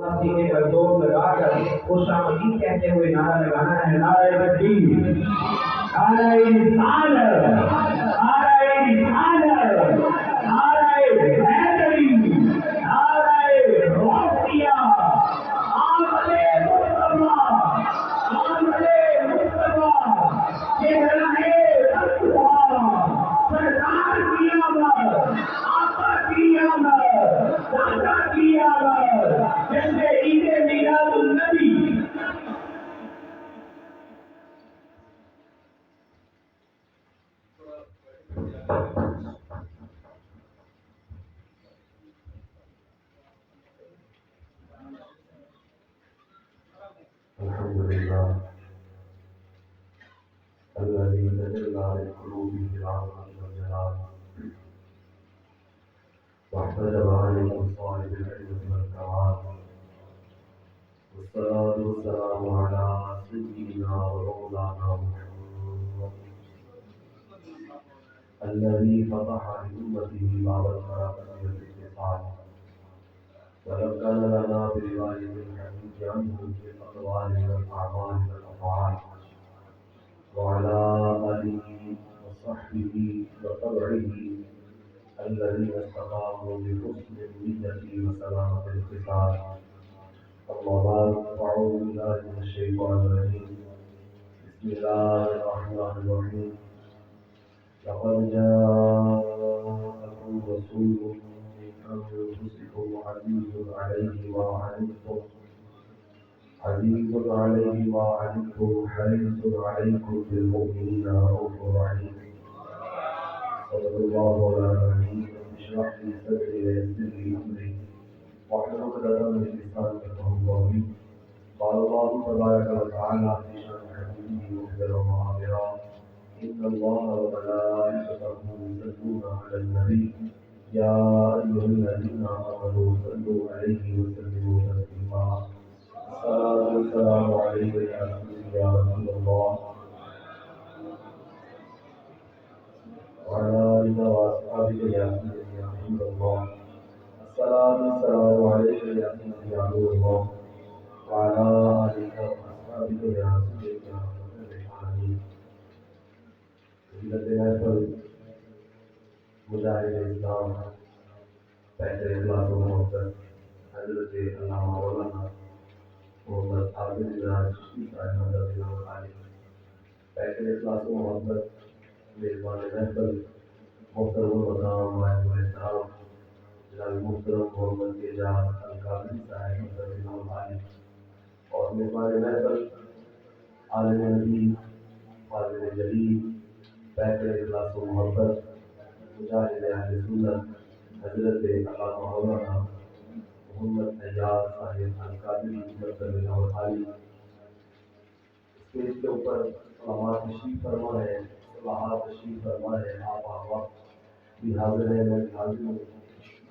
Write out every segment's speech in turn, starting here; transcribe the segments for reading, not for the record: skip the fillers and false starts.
سینے پر زور لگا کر خوش آمدید کہتے ہوئے نعرہ لگانا ہے، نعرہ تکبیر، نعرہ رسالت، نعرہ رسالت، نعرہ حیدری، نعرہ غوثیہ، آمد مصطفیٰ، آمد مصطفیٰ، چہرہ رسوا، سرکار کی آمد، آقا کی آمد، دادا کی آمد، جشن عید میلاد النبی۔ الحمدللہ الذي نزل على قلوبه العظم والجلال واحتجب عن الأبصار بالعلم والكمال، والصلاة والسلام على سيدنا ومولانا محمد الذي فتح لأمته باب البركة والاتصال، ولو كان لنا برواية الحديث عنه في الأقوال والأعمال والأفعال، وعلى آله وصحبه وتبعه الذين استقاموا بحسن النية وسلامة الخصال. أما بعد، فأعوذ بالله من الشيطان الرجيم. بسم الله الرحمن الرحيم. لقد جاءكم رسول من أنفسكم عزيز عليه ما عنتم حريص عليكم بالمؤمنين رؤوف رحيم. صدق الله مولانا العظيم. رب اشرح لي صدري ويسر لي أمري واحلل عقدة من لساني يفقهوا قولي. قال الله تبارك وتعالى في شأن حبيبه مخبرا وعابرا: إن الله وملائكته يصلون على النبي يا أيها الذين آمنوا صلوا عليه وسلموا تسليما. الصلاة والسلام عليك يا رسول الله وعلى آلك وأصحابك يا سيدي يا حبيب الله. الصلاة والسلام عليك يا سيدي يا نور الله وعلى آلك وأصحابك يا سيدي يا رب العالمين. فضیلت محفل مجاہد اسلام پہلے اخلاص و محبت حضرت علامہ مولانا محمد عابد الراج صاحب رضی اللہ عنہ، پہلے اخلاص و محبت میزبان محفل محترم المقام مائب الاحترام جناب محترم محمد اعجاز القادری صاحب رضی اللہ عنہ، اور میزبان محفل عالم نبی فاضل جلیل پہلے اخلاص و محبت مجاہد اہل سنت حضرت علامہ مولانا محمد اعجاز صاحب القادری رضی اللہ عنہ. اسٹیج کے اوپر علماء تشریف فرما ہے، صلاحات تشریف فرما ہے، آپ وقت بھی حاضر ہیں، میں بھی حاضر ہوں.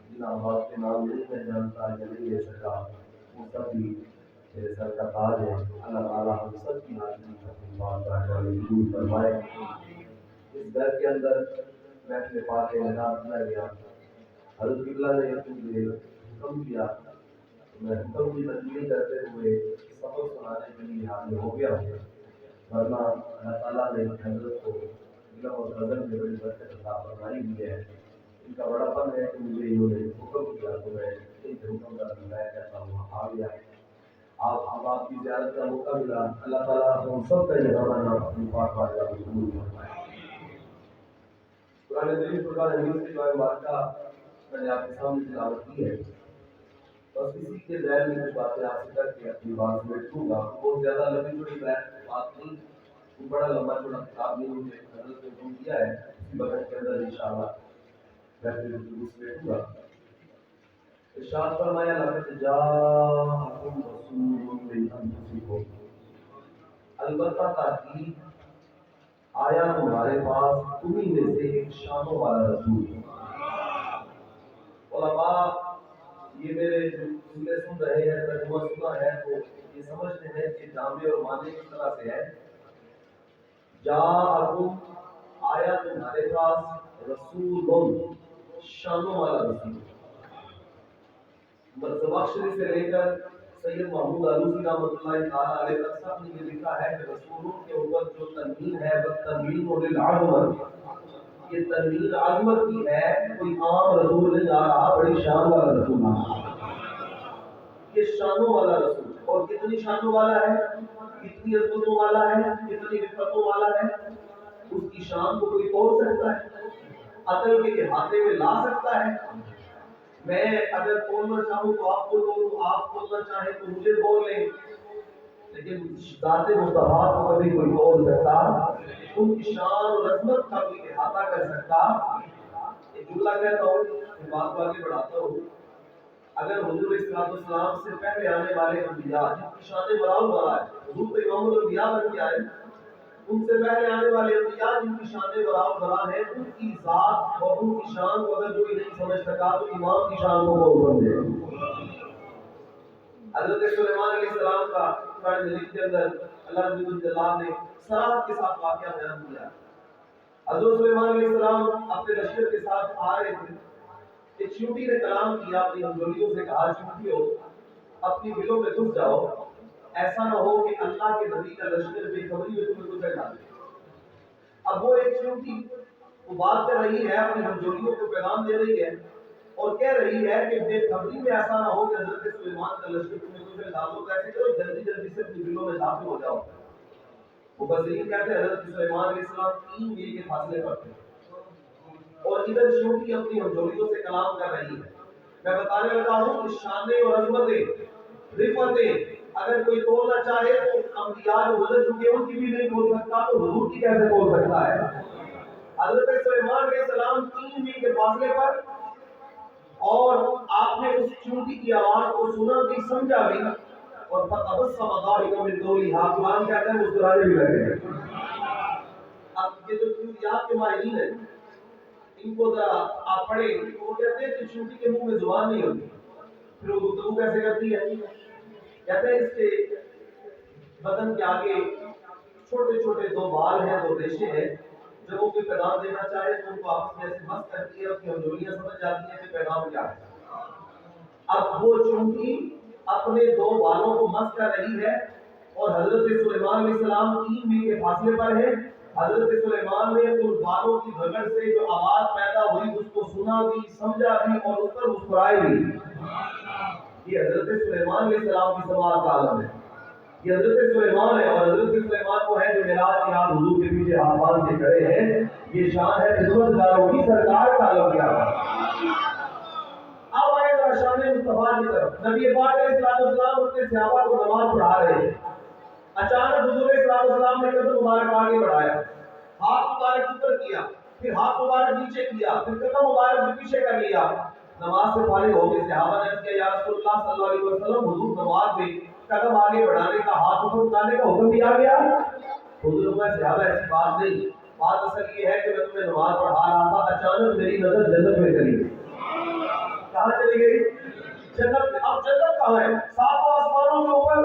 جن آباد کے نام نہیں میں جانتا یا نہیں لے سکا، وہ سب بھی میرے سر کا تاج ہے. اللہ تعالیٰ ہم سب کی حاضری اپنی بات کا دور فرمائے. اس گھر کے اندر محفل پاک نظام کیا گیا. حضرت قبلہ نے مجھے حکم کیا، میں حکم کی تکمیل کرتے ہوئے سبق سنانے کے لیے حاضر ہو گیا ہوں، ورنہ اللہ تعالیٰ نے حضرت کو علم اور غزل میں بڑی برکت عطا فرمائی ہوئی ہے. ان کا بڑا فن ہے کہ مجھے انہوں نے حکم کیا تو میں ان کے حکم کا میں کہتا ہوں آ گیا. آپ کی زیارت کا موقع ملا. اللہ تعالیٰ ہم سب کا یہ زمانہ اپنی پاک بارگاہ میں قبول فرمائے. قرآن مجید فرقان حمید کی دعائیں مبارکہ میں نے آپ کے سامنے تلاوت کی ہے. بس اسی کے ذہن میں کچھ باتیں آپ سے کر کے اپنی بات بیٹھوں گا. بہت زیادہ لمبی چوڑی بات نہیں، بڑا لمبا چوڑا کتاب نہیں مجھے حضرت نے حکم کیا ہے. اسی بغیر کے اندر انشاءاللہ میں پھر اس بیٹھوں گا. ارشاد فرمایا: لقد جاءکم رسول من انفسکم، البتہ تاکید آیا تمہارے پاس تمہیں میں سے ایک شانوں والا رسول. علماء یہ میرے جملے سن رہے ہیں، ترجمہ سنا ہے تو یہ سمجھتے ہیں کہ جامع اور معنی کس طرح سے ہے. جاءکم آیا تمہارے پاس رسول، شانوں والا رسول. زمخشری سے لے کر سید محمود آلوسی رحمۃ اللہ تعالیٰ علیہ صاحب نے یہ لکھا ہے کہ رسولوں کے اوپر جو تنوین ہے وہ تنوین للعظمت، یہ تنوین عظمت کی ہے، کوئی عام رسول نہیں آ رہا، بڑی شان والا رسول آ رہا، یہ شانوں والا رسول، اور کتنی شانوں والا ہے، کتنی عظمتوں والا ہے، کتنی رفتوں والا ہے، اس کی شان کو کوئی توڑ سکتا ہے، عقل کے احاطے میں لا سکتا ہے؟ میں اگر بولنا چاہوں تو آپ کو بولوں، آپ بولنا چاہیں تو مجھے بول لیں، لیکن ذات مصطفیٰ کو کبھی کوئی بول سکتا، ان کی شان اور عظمت کا کوئی احاطہ کر سکتا؟ ایک جملہ کہتا ہوں، پھر بات کو آگے بڑھاتا ہوں۔ اگر حضور السلام سے پہلے آنے والے انبیاء جن کی شان براؤ برا ہے، حضور تو امام الانبیاء بن کے آئے، ان سے پہلے آنے والے انبیاء جن کی شان براؤ برا ہے، ان کی ذات اور ان کی شان کو اگر کوئی نہیں سمجھ سکا تو امام کی شان کو کون سمجھے؟ حضرت سلیمان علیہ السلام کا قرآن مجید کے اندر اللہ رب الجلال نے صراحت کے ساتھ واقعہ بیان کیا۔ حضرت سلیمان علیہ السلام اپنے لشکر کے ساتھ آ رہے تھے، ایک چیونٹی نے کلام کیا، اپنی ہمجولیوں سے کہا، چیونٹیوں اپنی بلوں میں گھس جاؤ، ایسا نہ ہو کہ اللہ کے نبی کا لشکر بے خبری میں تمہیں گزر ڈالے۔ اب وہ ایک چیونٹی وہ بات کر رہی ہے، اپنی ہمجولیوں کو پیغام دے رہی ہے اور کہہ رہی ہے کہ بے خبری میں ایسا نہ ہو کہ حضرت سلیمان کا لشکر تمہیں گزر ڈال دو، ایسے کرو جلدی جلدی سے اپنی بلوں میں داخل ہو جاؤ۔ مفسرین کہتے ہیں حضرت سلیمان علیہ السلام 3 میل کے فاصلے پر تھے اور ادھر چیونٹی اپنی ہمجولیوں سے کلام کر رہی ہے۔ میں بتانے لگا ہوں کہ شانیں اور عظمتیں، رفتیں اگر کوئی توڑنا چاہے تو انبیاء جو گزر چکے ان کی بھی نہیں بول سکتا، تو حضور کی کیسے بول سکتا ہے؟ حضرت سلیمان علیہ السلام 3 میل کے فاصلے پر، اور آپ نے اس چیونٹی کی آواز کو سنا بھی، سمجھا بھی، اور فتبسم ضاحکا من قولها، قرآن کہتا ہے مسکرانے بھی لگے۔ اب یہ جو چیونٹیات کے ماہرین ہیں، ان کو ذرا آپ پڑھیں تو وہ کہتے ہیں کہ چیونٹی کے منہ میں زبان نہیں ہوتی، پھر وہ گفتگو کیسے کرتی ہے؟ کہتے ہیں اس کے بدن کے آگے چھوٹے چھوٹے 2 بال ہیں، 2 ریشے ہیں، جب وہ کوئی پیغام دینا چاہے تو ان کو آپس میں ایسے مست کرتی ہے، اس کی ہمجولیاں سمجھ جاتی ہیں کہ پیغام کیا ہے۔ اب وہ چونٹی اپنے 2 بالوں کو مست کر رہی ہے اور حضرت سلیمان علیہ السلام 3 میل کے فاصلے پر ہے۔ حضرت سلیمان نے ان بالوں کی گھگڑ سے جو آواز پیدا ہوئی اس کو سنا بھی، سمجھا بھی، اور اس پر مسکرائے بھی۔ یہ حضرت سلیمان علیہ السلام کی سماعت کا عالم ہے، یہ حضرت سلیمان ہے، اور حضرت سلیمان کو ہے جو معراج کی رات حضور کے پیچھے ہاتھ باندھ کے کھڑے ہیں۔ یہ شان ہے خدمت گاروں کی، سرکار کا عالم کیا ہے۔ اب آئے ذرا شان مصطفیٰ کی طرف۔ نبی پاک علیہ السلام اپنے صحابہ کو نماز پڑھا رہے ہیں، اچانک حضور علیہ السلام نے قدم مبارک آگے بڑھایا، ہاتھ مبارک اوپر کیا، پھر ہاتھ مبارک نیچے کیا، پھر قدم مبارک بھی پیچھے کر لیا۔ نماز سے فارغ ہو گئے، صحابہ نے کہا یا رسول اللہ صلی اللہ علیہ وسلم، حضور نماز میں قدم آگے بڑھانے کا، ہاتھ اوپر اٹھانے کا حکم دیا گیا؟ حضور نے صحابہ ایسی بات نہیں، بات اصل یہ ہے کہ میں تمہیں نماز پڑھا رہا تھا، اچانک میری نظر جنت میں چلی گئی۔ کہاں چلی گئی؟ جنت میں۔ اب جنت کہاں ہے؟ 7 آسمانوں کے اوپر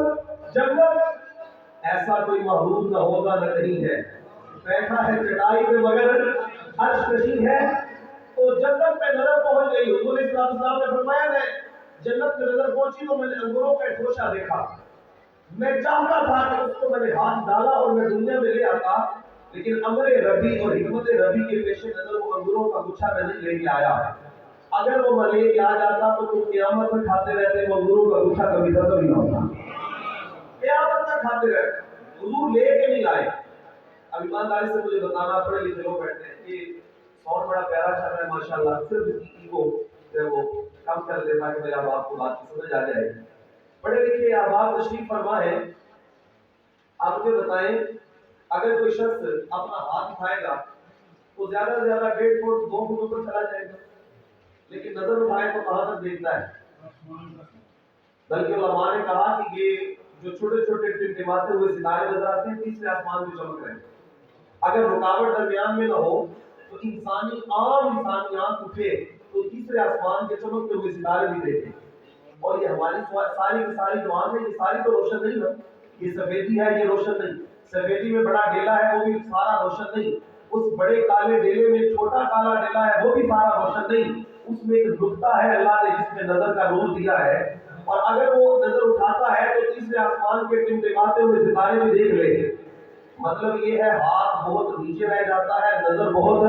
جنت، ایسا کوئی محبوب نہ ہوگا نہ کہیں ہے، بیٹھا ہے چٹائی پہ مگر عرش کشی ہے۔ تو جنت میں نظر پہنچ گئی، حضور علیہ السلام نے فرمایا میں جنت میں نظر پہنچی تو میں نے انگوروں کا ایک گوشہ دیکھا، میں چاہتا تھا کہ اس کو میں نے ہاتھ ڈالا اور میں دنیا میں لے آتا، لیکن امر ربی اور حکمت ربی کے پیش نظر وہ انگوروں کا گچھا میں نہیں لے کے آیا۔ اگر وہ میں لے کے آ جاتا تو تم قیامت میں کھاتے رہتے، وہ انگوروں کا گچھا کبھی ختم نہیں ہوتا، قیامت تک کھاتے رہتے، حضور لے کے نہیں آئے۔ اب ایمانداری سے مجھے بتانا، پڑھے لکھے لوگ بیٹھتے ہیں، یہ ساؤنڈ بڑا پیارا چل رہا ہے ماشاءاللہ، صرف اس کی ایگو جو ہے وہ کم کر دیتا کہ میرا آپ کو بات سمجھ آ جائے۔ پڑھے لکھے احباب تشریف فرما ہے، آپ مجھے بتائیں اگر کوئی شخص اپنا ہاتھ اٹھائے گا تو زیادہ سے زیادہ 1.5 فٹ 2 فٹ اوپر چلا جائے گا، لیکن نظر اٹھائے تو کہاں تک دیکھتا ہے؟ بلکہ علماء نے کہا کہ یہ جو چھوٹے چھوٹے ٹمٹماتے ہوئے ستارے نظر آتے ہیں 3 آسمان میں چمک رہے ہیں، اگر رکاوٹ درمیان میں نہ ہو تو عام انسانی آنکھ اٹھے تو 3 آسمان کے چمکتے ہوئے ستارے بھی دیکھیں۔ اور یہ ہماری ساری کی ساری جو آنکھ ہے یہ ساری تو روشن نہیں نا، یہ سفیدی ہے یہ روشن نہیں، سفیدی میں بڑا ڈیلا ہے وہ بھی سارا روشن نہیں، اس بڑے کالے ڈیلے میں چھوٹا کالا ڈیلا ہے وہ بھی سارا روشن نہیں، اس میں ایک نقطہ ہے اللہ نے جس میں نظر کا نور دیا ہے، اور اگر وہ نظر اٹھاتا ہے تو تیسرے آسمان کے ٹمٹماتے ہوئے ستارے بھی دیکھ لے. مطلب یہ ہے ہاتھ بہت نیچے رہ جاتا ہے, نظر بہت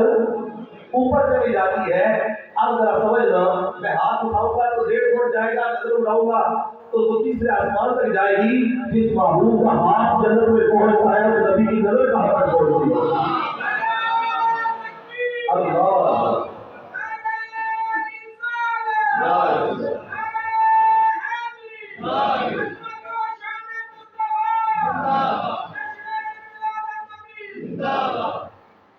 اوپر چلی جاتی ہے. اب ذرا سمجھنا, میں ہاتھ اٹھاؤں گا تو 1.5 فٹ جائے گا, نظر اٹھاؤں گا تو وہ تیسرے آسمان تک جائے گی. جس محبوب کا ہاتھ جنت میں پہنچتا ہے اس نبی کی نظر کہاں تک پہنچتی ہے. اللہ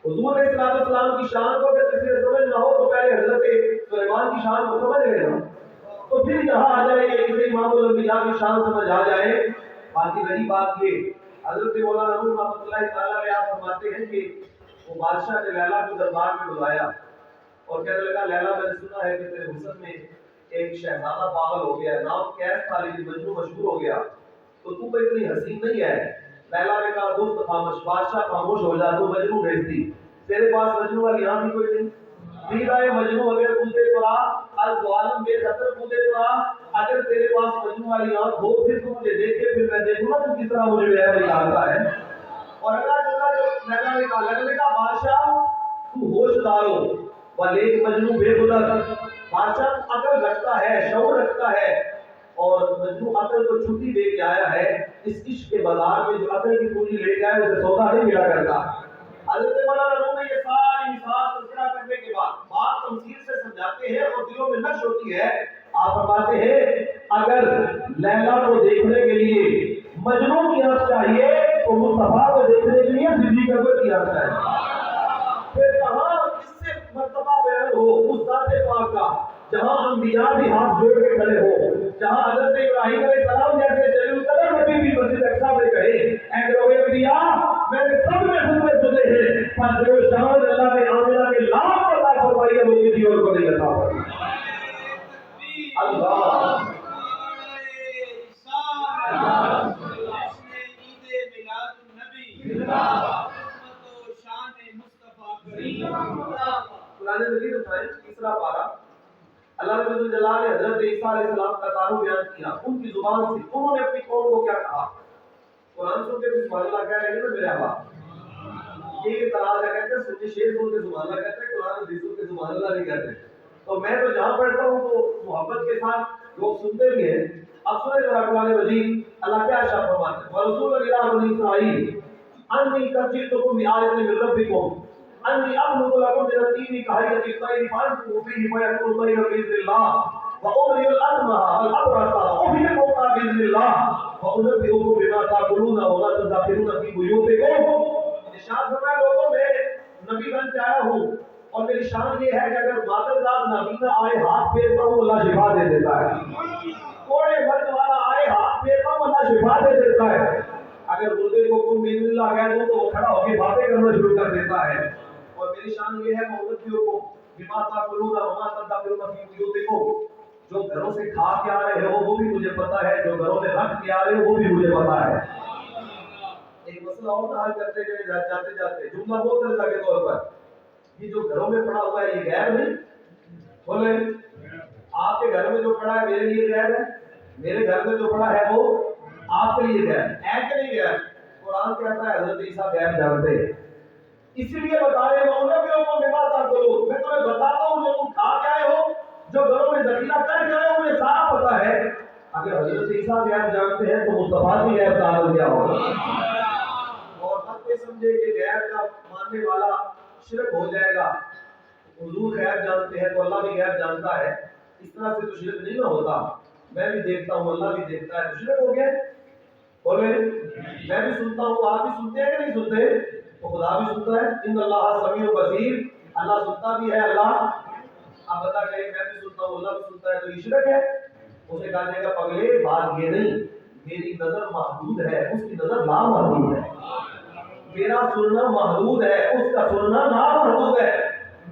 حضور علیہ السلام کی شان کو اگر کسی نے سمجھنا ہو تو پہلے حضرت سلیمان کی شان کو سمجھ لینا, تو پھر یہاں آ جائے کہ کسی امام الانبیاء کی شان سمجھ آ جائے. باقی رہی بات یہ, حضرت مولانا نور رحمۃ اللہ تعالیٰ علیہ آپ فرماتے ہیں کہ وہ بادشاہ نے لیلا کو دربار میں بلایا اور کہنے لگا, لیلا میں نے سنا ہے کہ تیرے حسن میں ایک شہزادہ پاگل ہو گیا ہے, نام قیس تھا لیکن مجنون مشہور ہو گیا, تو تو اتنی حسین نہیں ہے. لیلا نے کہا دوست خاموش, بادشاہ خاموش ہو جا, تو مجنون بھیجتی, تیرے پاس مجنون والی یہاں بھی کوئی نہیں. سیدھا مجنون اگر پوچھے تو العالم بے خطر پوچھے تو اگر تیرے پاس مجنون والی آنکھ ہو پھر تو مجھے دیکھے, پھر میں دیکھوں نا تو کس طرح مجھے غیر نکالتا ہے. اور اللہ جو لیلا نے کہا بادشاہ تو ہوش دارو ولیک مجنون بے خدر. بادشاہ عقل رکھتا ہے, شعور رکھتا ہے, اور مجنون عقل کو چھٹی دے کے آیا ہے. اس عشق کے بازار میں جو عقل کی پونجی لے جائے اسے سودا نہیں ملا کرتا. حضرت مولانا روم نے یہ ساری مثال تذکرہ کرنے کے بعد بات تمثیل سے سمجھاتے ہیں اور دلوں میں نقش ہوتی ہے. آپ فرماتے ہیں اگر لیلا کو دیکھنے کے لیے مجنون کی آنکھ چاہیے تو مصطفیٰ کو دیکھنے کے لیے صدیق اکبر کی آنکھ چاہیے. پھر کہاں اس سے مرتبہ بیان ہو اس ذات پاک کا جہاں انبیاء بھی ہاتھ جوڑ کے کھڑے ہو, جہاں حضرت ابراہیم علیہ السلام جیسے جلیل القدر نبی بھی مسجد اقصی میں کہے اے گروہ انبیاء میں نے سب میں خدمت تجھے ہے, پر جو شان اللہ نے آمنہ کے لاکھ عطا فرمائی ہے وہ کسی اور کو نہیں عطا فرمائی. اللہ قرآن مجید میں تیسرا پارہ اللہ رب الجلال نے حضرت عیسیٰ علیہ السلام کا تعارف بیان کیا ان کی زبان سے. انہوں نے اپنی قوم کو کیا کہا؟ قرآن سن کے سبحان اللہ کہہ رہے ہیں نا میرے احباب, یہ تراز ہے کہتے ہیں سنی شیر سن کے سبحان اللہ کہتے ہیں, قرآن حدیث سن کے سبحان اللہ نہیں کہتے. تو میں تو جہاں پڑھتا ہوں تو محبت کے ساتھ لوگ سنتے بھی ہیں. اب سنیں ذرا قرآن مجید اللہ کیا ارشاد فرماتے ہیں, ورسول اللہ بنی اسرائیل انی قد جئتکم بآیۃ من ربکم انی اخلق لکم من الطین کہیئۃ الطیر فانفخوا فیہ فیکون طیرا بإذن اللہ وأبرئ الأكمہ والأبرص وأحیی الموتى بإذن اللہ وأنبئکم بما تأکلون وما تدخرون فی بیوتکم. ارشاد فرمایا لوگوں میں نبی بن کے آیا ہوں اور میری شان یہ ہے کہ اگر مادرزاد نابینا آئے ہاتھ پھیرتا ہوں اللہ شفا دے دیتا ہے. کوڑے مرد والا آئے ہاتھ پھیرتا ہوں اللہ شفا دے دیتا ہے. اگر مردے کو کن بسم اللہ کہہ دوں تو وہ کھڑا ہو کے باتیں کرنا شروع کر دیتا ہے. اور میری شان یہ ہے مولدیوں کو بما تاکلون وما تدخرون فی بیوتکم, جو گھروں سے کھا کے آ رہے ہو وہ بھی مجھے پتا ہے, جو گھروں میں رکھ کے آ رہے ہو وہ بھی مجھے پتا ہے. ایک مسئلہ اور حل کرتے گئے جاتے جاتے جملہ بہت طریقہ کے طور پر, یہ جو گھروں میں پڑا ہوا ہے یہ غیر نہیں. بولے آپ کے گھر میں جو پڑا ہے میرے لیے غیر ہے, میرے گھر میں جو پڑا ہے وہ آپ کے لیے غیر ہے کہ نہیں غیر. قرآن کہتا ہے حضرت عیسیٰ غیر جانتے ہیں, اسی لیے بتا رہے ہیں میں تمہیں بتاتا ہوں جو تم کھا کے آئے ہو, جو گھروں میں ذخیرہ کر کے آئے ہو مجھے سارا پتا ہے. اگر حضرت عیسیٰ غیر جانتے ہیں تو مصطفیٰ بھی غیر جان کیا ہوگا. اور ہر کوئی سمجھے کہ غیر کا ماننے والا شرک ہو جائے گا. حضور غیر جانتے ہیں تو اللہ بھی غیر جانتا ہے, اس طرح سے تو شرک نہیں نہ ہوتا. میں بھی دیکھتا ہوں اللہ بھی دیکھتا ہے, شرک ہو گیا. بولے میں بھی سنتا ہوں آپ بھی سنتے ہیں کہ نہیں سنتے, تو خدا بھی سنتا ہے. ان اللہ سمیع بصیر, اللہ سنتا بھی ہے. اللہ آپ بتا کہ میں بھی سنتا ہوں اللہ بھی سنتا ہے, تو یہ شرک ہے. اسے کہنے کا پگلے بات یہ نہیں, میری نظر محدود ہے اس کی نظر لامحدود ہے. میرا سننا محدود ہے اس کا سننا لامحدود ہے.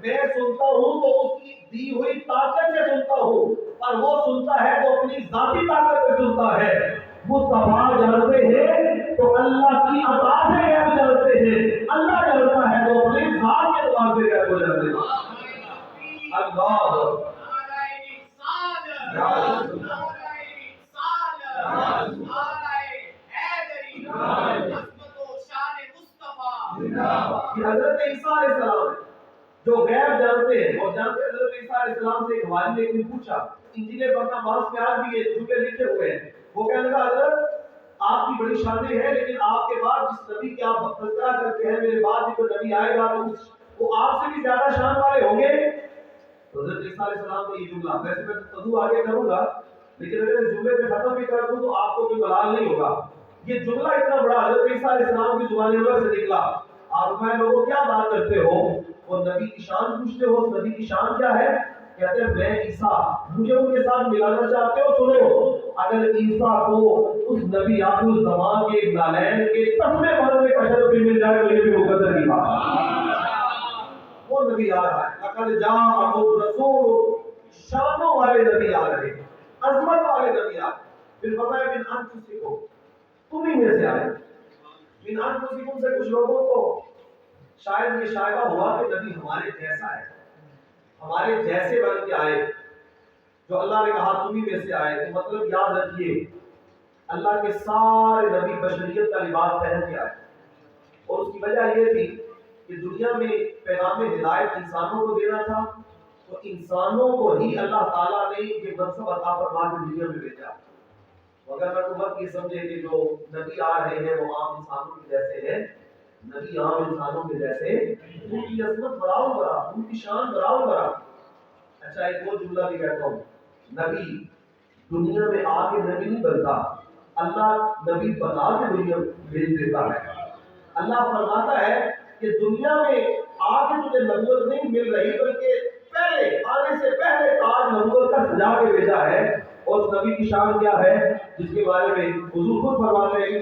میں سنتا ہوں تو اس کی دی ہوئی طاقت سے سنتا ہوں, اور وہ سنتا ہے تو اپنی ذاتی طاقت سے سنتا ہے. مصطفیٰ جانتے ہیں تو اللہ کی عطا سے غیب جانتے ہیں, اللہ جانتا ہے تو اپنی ذات کے اعتبار سے غیب ہو جاتے ہیں. اللہ کہ حضرت عیسیٰ علیہ السلام ہے جو غیب جانتے ہیں اور جانتے ہیں. حضرت عیسیٰ علیہ السلام سے ایک والی نے ایک دن پوچھا, انجیل برنا باس میں آج بھی یہ جملے لکھے ہوئے ہیں, وہ کہنے لگا حضرت آپ کی بڑی شانیں ہیں لیکن آپ کے بعد جس نبی کی آپ تذکرہ کرتے ہیں میرے بعد بھی کوئی نبی آئے گا تو وہ آپ سے بھی زیادہ شان والے ہوں گے. تو حضرت عیسیٰ علیہ السلام نے یہ جملہ, ویسے میں تدو آگے کروں گا لیکن اگر اس جملے پہ ختم بھی کر دوں تو آپ کو کوئی ملال نہیں ہوگا. یہ جملہ اتنا بڑا حضرت عیسیٰ علیہ السلام کی زبان انور سے نکلا. آپ میں لوگوں کیا بات کرتے ہو اور نبی کی شان پوچھتے ہو, نبی کی شان کیا ہے؟ کہتے ہیں میں عیسیٰ, مجھے ان کے ساتھ ملانا چاہتے ہو؟ سنو, اگر عیسیٰ کو اس نبی آخر الزمان کے نالین کے تسمے بھرنے کا شرف بھی مل جائے تو یہ بھی مقدر کی بات. وہ نبی آ رہا ہے, لقد جاءکم رسول, شانوں والے نبی آ رہے ہیں, عظمت والے نبی آ رہے ہیں. پھر فرمایا من انفسکم, تم ہی میں سے آئے. من انفسکم سے کچھ لوگوں کو شاید یہ شائبہ ہوا کہ نبی ہمارے جیسا ہے, ہمارے جیسے بن کے آئے. جو اللہ نے کہا تم ہی میں سے آئے, تو مطلب یاد رکھیے اللہ کے سارے نبی بشریت کا لباس پہن کے آئے, اور اس کی وجہ یہ تھی کہ دنیا میں پیغام ہدایت انسانوں کو دینا تھا, تو انسانوں کو ہی اللہ تعالیٰ نے یہ منصب عطا فرما کے دنیا میں بھیجا. اگر میں امت یہ سمجھے کہ جو نبی آ رہے ہیں وہ عام انسانوں کے جیسے ہیں, نبی عام انسانوں کے جیسے, ان کی عظمت بڑھاؤ بڑھا, ان کی شان بڑھاؤ بڑھا. اچھا ایک اور جملہ بھی کہتا ہوں, نبی دنیا میں آ کے نبی نہیں بنتا, اللہ نبی بنا کے دنیا بھیج دیتا ہے. اللہ فرماتا ہے کہ دنیا میں آگے تجھے نبوت نہیں مل رہی بلکہ پہلے آنے سے پہلے آج نبوت کا سجا کے بھیجا ہے. اور اس نبی کی شان کیا ہے جس کے بارے میں حضور خود فرماتے ہیں کہ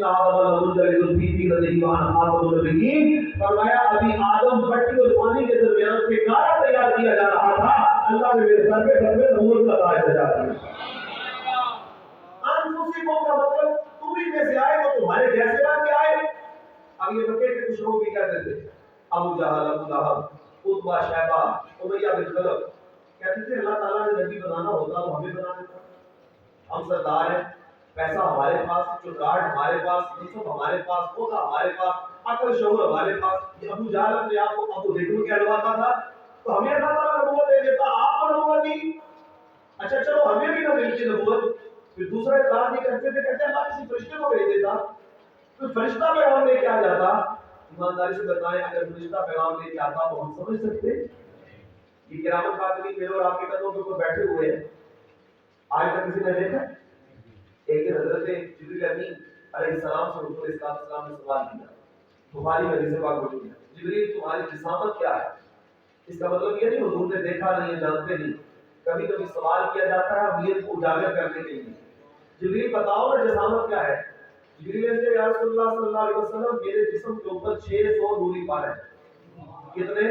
فرمایا ابھی آدم مٹی اور پانی کے درمیان سے گارا تیار کیا جا رہا تھا, اللہ نے میرے سر پہ نبوت کا تاج سجا دیا. انفسکم کا مطلب تم ہی میں سے آئے تو تمہارے جیسے بن کے آئے. اب یہ مکے کے کچھ لوگ بھی کہتے تھے, ابو جہل, ابو لہب, عتبہ, شیبہ, امیہ بن خلف, کہتے تھے اللہ تعالیٰ نے نبی بنانا ہوتا تو ہمیں بنا دیتا. ہم سردار ہیں, پیسہ ہمارے پاس, چوکاٹ ہمارے پاس, نصب ہمارے پاس, ہوگا ہمارے پاس, عقل شعور ہمارے پاس. یہ ابو جہل اپنے آپ کو ابو ذکر کہلواتا تھا, تو ہمیں اللہ تعالیٰ نبوت دے دیتا, آپ کو نبوت دی. اچھا چلو ہمیں بھی نہ ملتی نبوت. پھر دوسرا اعتراض یہ کرتے تھے, کہتے اللہ کسی فرشتے کو بھیج دیتا, تو فرشتہ پیغام لے کے آ جاتا. ایمانداری سے بتائیں اگر فرشتہ پیغام لے کے آتا تو ہم سمجھ سکتے یہ کرامت کاتبین میرے اور آپ کے قدموں کے اوپر بیٹھے ہوئے ہیں. آج تک کسی نے دیکھا؟ ایک دن حضرت جبریل امین علیہ السلام سے حضور السلام نے سوال کیا, تمہاری حدیث پاک موجود ہے, جبریل تمہاری جسامت کیا ہے؟ اس کا مطلب یہ نہیں حضور نے دیکھا نہیں, جانتے نہیں, کبھی کبھی سوال کیا جاتا ہے نیت کو اجاگر کرنے کے لیے. جبریل بتاؤ نا جسامت کیا ہے؟ جبریل نے یا رسول اللہ صلی اللہ علیہ وسلم میرے جسم کے اوپر 600 نوری پر ہے. کتنے؟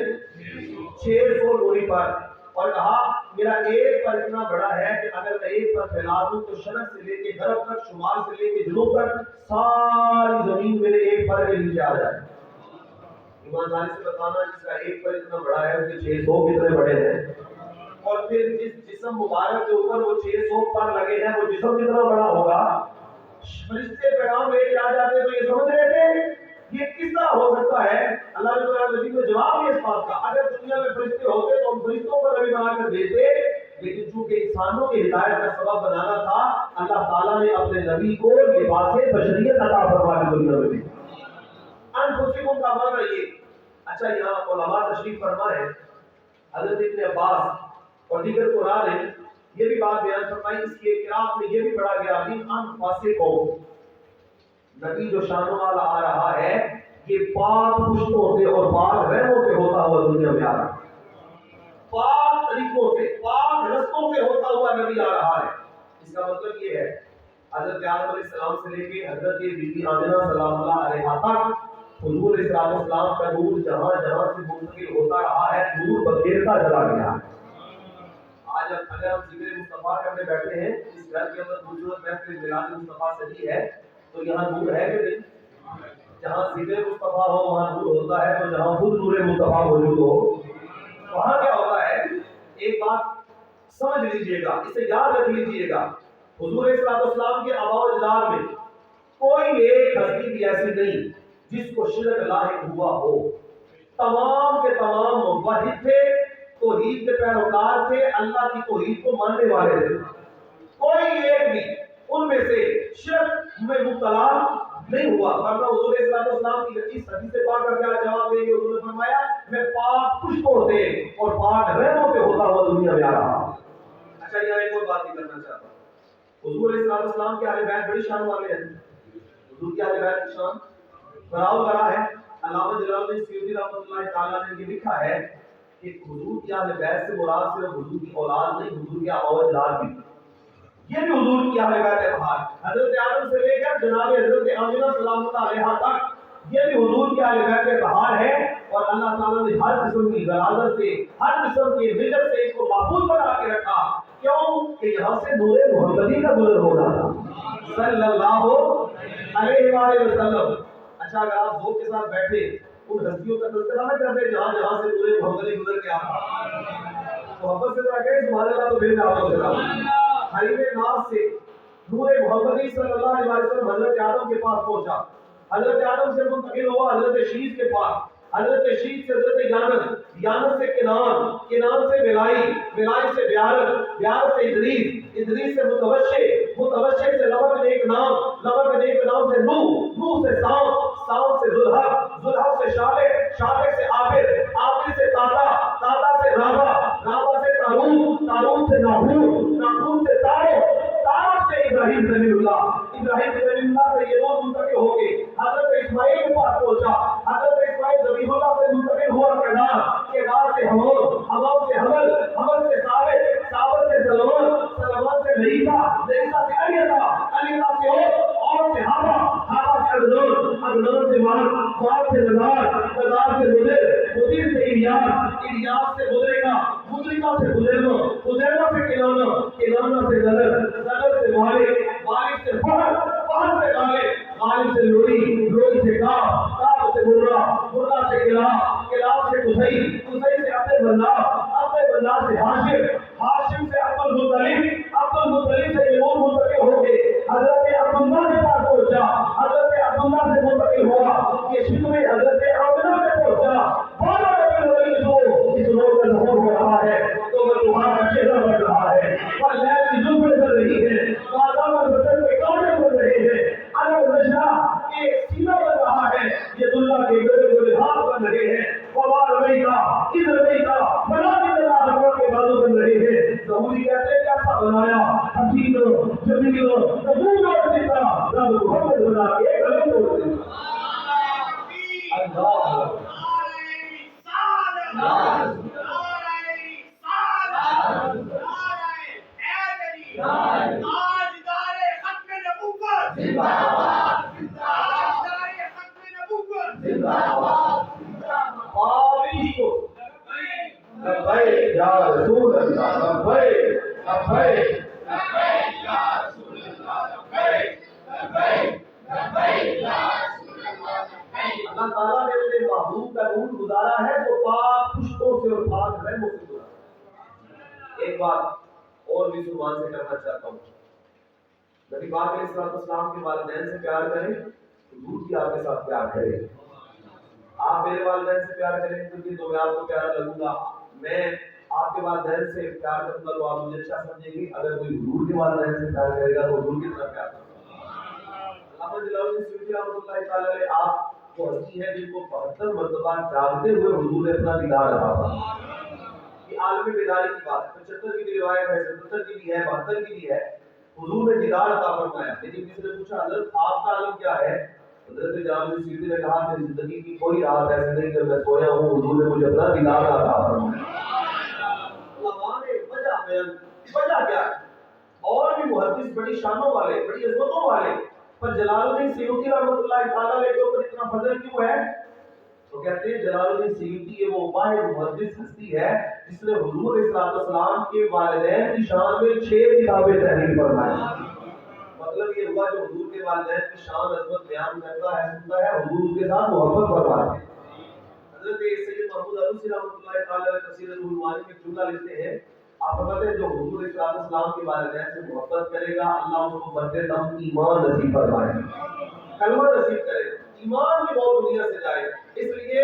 600 نوری پر. اور کہا میرا ایک پر اتنا بڑا ہے کہ اگر میں ایک پر پھیلا دوں تو شرق سے لے کے غرب تک, شمال سے لے کے جنوب تک ساری زمین میرے ایک پر کے نیچے آ جائے. ایمانداری سے بتانا جس کا ایک پر اتنا بڑا ہے اس کے 600 کتنے بڑے ہیں؟ اور پھر جس جسم مبارک کے اوپر وہ 600 پر لگے ہیں وہ جسم کتنا بڑا ہوگا؟ فرشتے پیغام لے کے آ جاتے تو یہ سمجھ رہے تھے یہ کس طرح ہو سکتا ہے. اللہ نے جواب دیا اس بات کا, اگر دنیا میں فرشتے ہوتے تو ہم فرشتوں کو نبی بنا کر دیتے, لیکن چونکہ انسانوں کی ہدایت کا سبب بنانا تھا اللہ تعالیٰ نے اپنے نبی کو لباس بشریت عطا فرما کے دنیا میں دی. انفسکم کا معنی یہ. اچھا یہاں علماء تشریف فرما ہے, حضرت ابن عباس اور دیگر قرآن نے یہ بھی بات بیان فرمائی, اس کی قرآت میں یہ بھی پڑھا گیا من انفسکم, نبی جو شانوں والا آ رہا ہے یہ پاک پشتوں سے اور پاک رحموں سے ہوتا ہوا دنیا میں آ رہا ہے, پاک طریقوں سے, پاک رستوں سے ہوتا ہوا نبی آ رہا ہے. اس کا مطلب یہ ہے حضرت آدم علیہ السلام سے لے کے حضرت بی بی آمنہ سلام اللہ علیہا تک حضور علیہ السلام کا نور جہاں جہاں سے منتقل ہوتا رہا ہے, نور بکھیرتا چلا گیا ہے. آج اگر ہم ذکر مصطفیٰ کرنے بیٹھے ہیں, اس گھر کے اندر خوبصورت محفل میلاد مصطفیٰ سجی ہے, تو یہاں نور ہے کہ نہیں؟ جہاں ذکر مصطفیٰ ہو وہاں نور ہوتا ہے, تو جہاں خود نور مصطفیٰ موجود ہو وہاں کیا ہوتا ہے؟ ایک بات سمجھ لیجئے گا, اسے یاد رکھ لیجئے گا, حضور علیہ السلام کے آباء و اجداد میں کوئی ایک ہستی بھی ایسی نہیں جس کو شرک لاحق ہوا ہو. تمام کے تمام موحد تھے، توحید کے پیروکار تھے، اللہ کی توحید کو ماننے والے تھے. کوئی ایک بھی ان میں سے شرک میں مبتلا نہیں ہوا. ورنہ حضور صلی اللہ علیہ وسلم کی اس حدیث پاک کا کیا جواب دیں گے؟ حضور نے فرمایا میں پاک پشتوں سے اور پاک رحموں سے ہوتا ہوا دنیا میں آ رہا. اچھا یہاں ایک اور بات بھی کرنا چاہتا ہوں. حضور صلی اللہ علیہ وسلم کے اہل بیت بڑی شان والے ہیں. حضور کے اہل بیت کی شان براؤ برا ہے. علامہ جلال الدین سیوطی رحمۃ اللہ تعالیٰ نے یہ لکھا ہے کہ حضور کی اہل بیت سے مراد صرف حضور کی اولاد نہیں، حضور کے آبا و اجداد بھی. یہ بھی حضور کی اہل بیت ہے. بہار حضرت آدم سے لے کر جناب حضرت آمنہ سلام اللہ علیہا تک یہ بھی حضور کی اہل بیت بہار ہے. اور اللہ تعالیٰ نے ہر قسم کی غلاظت سے، ہر قسم کی ملت سے ان کو محفوظ بنا کے رکھا. کیوں کہ یہاں سے نور محمدی کا گزر ہو رہا تھا صلی اللہ علیہ وآلہ وسلم. اچھا اگر آپ ذوق کے ساتھ بیٹھے ان ہستیوں کا تذکرہ نہ کرتے جہاں جہاں سے نور محمدی گزر کے آتا، محبت سے ذرا کہیں سبحان اللہ تو بھیج آپ سے حریم ناز سے نور محمدی صلی اللہ علیہ وسلم حضرت آدم کے پاس پہنچا. حضرت آدم سے منتقل ہوا حضرت شیش کے پاس، حضرت شیش سے حضرت یانس، یانس سے کنان، کنان سے ملائی، ملائی سے بیارت، بیارت سے ادریس، ادریس سے متوشع، متوشع سے لبک نیک نام، لبک نیک نام سے نوح، نوح سے سام، سام سے ذوالحق، ذوالحق سے شالح، شالح سے عابر، عابر سے تاتا، تاتا سے رابع، رابع سے تاروت، تاروت سے ناہور، ناہور سے تارق، تارق سے ابراہیم خلیل اللہ، ابراہیم خلیل اللہ سے یہ لوگ منتقل ہو گئے. حضرت اسماعیل کے پاس پہنچا، حضرت اسماعیل ذبیح اللہ سے منتقل ہوا کردار، کردار سے حمور، حمور سے حمل، حمل سے ثابت، ثابت سے سلمان، سلمان سے لہیسا، لہیسا سے علیتا، علیتا سے اور سے ہابا، ہابا سے عدنان، عدنان سے مار، مار سے نظار، نظار سے مدر، مدر سے الیاس، الیاس سے مدرکہ، مدرکہ سے خزیمہ، خزیمہ سے کنانہ، کنانہ سے نظر، نظر سے مالک، مالک سے فہد، فہد سے غالب، غالب سے لوری، لوری سے کاف، کاف سے مرہ، مرہ سے کلاب، کلاب سے قصی، قصی سے عبد اللہ، عبد اللہ سے ہاشم، ہاشم سے عبد المطلب، عبد المطلب سے یہ لوگ منتقل ہو گئے. حضرت عبداللہ کے پاس پہنچا، حضرت عبداللہ سے منتقل ہوا کہ شکر حضرت آمنہ میں پہنچا. بارہ اس لوگ کا ظہور ہو رہا ہے تو وہ تمہارا چہرہ بڑھ رہا ہے اور لہر کی زلفیں بڑھ رہی ہے، بادام اور بسر کے کانے بڑھ رہے ہیں، علم نشا کے سینہ بڑھ رہا ہے، یہ اللہ کے گڑے گڑے ہاتھ بن رہے ہیں. وبار ربی کا ادھر ربی کا بنا کے اللہ حضرت کے بازو بن رہے ہیں. ظہوری کہتے ہیں کیسا بنایا حسین جمیل قبول اور دیتا رب محمد بنا کے غلط ہو دیتا. اللہ اللہ تعالیٰ نے اپنے محبوب کا نور گزارا ہے تو پاک پشتوں سے اور پاک رحموں سے گزارا. ایک بات اور بھی زبان سے کرنا چاہتا ہوں. نبی پاک علیہ السلام کے والدین سے پیار کریں، حضور کی آپ کے ساتھ پیار کریں. آپ میرے والدین سے پیار کریں تو میں آپ کو پیارا لگوں گا. میں آپ کے والدین سے پیار کروں گا تو آپ مجھے اچھا سمجھیں گے. اگر کوئی حضور کے والدین سے پیار کرے گا تو حضور کی طرف پیار کرے گا. علامہ جلال الدین سیوطی رحمۃ اللہ تعالی علیہ آپ وہ ہستی ہے جن کو 72 مرتبہ جاگتے ہوئے حضور نے اپنا دیدار عطا فرمایا. یہ عالم بیداری کی بات ہے. 75 کی بھی روایت ہے، 77 کی بھی ہے، 72 کی بھی ہے. حضور نے دیدار عطا فرمایا. لیکن کسی نے پوچھا حضرت آپ کا عالم کیا ہے؟ حضرت جلال الدین سیوطی نے کہا میری زندگی کی کوئی رات ایسی نہیں کہ میں سویا ہوں حضور نے مجھے اپنا دیدار عطا فرمایا. علماء نے وجہ کیا ہے؟ اور بھی محدث بڑی شانوں والے، بڑی عظمتوں والے، پر جلال الدین سیوطی رحمۃ اللہ تعالیٰ علیہ کے اوپر اتنا فضل کیوں ہے؟ تو کہتے ہیں جلال الدین سیوطی یہ وہ ماہر محدث ہستی ہے جس نے حضور صلی اللہ علیہ وسلم کے والدین کی شان میں 6 کتابیں تحریر فرمائی. مطلب یہ ہوا جو حضور کے والدین کی شان عظمت بیان کرتا ہے، سنتا ہے، حضور اس کے ساتھ محبت فرماتے ہیں. حضرت سید محمود عروسی رحمۃ اللہ تعالیٰ علیہ تفسیر روح المعانی میں جملہ لکھتے ہیں، آپ فرماتے ہیں جو حضور صلی اللہ علیہ وسلم کے والدین سے محبت کرے گا اللہ اس کو بدلے دم ایمان نصیب فرمائے گا، کلمہ نصیب کرے گا. ایمان بھی بہت دنیا سے جائے. اس لیے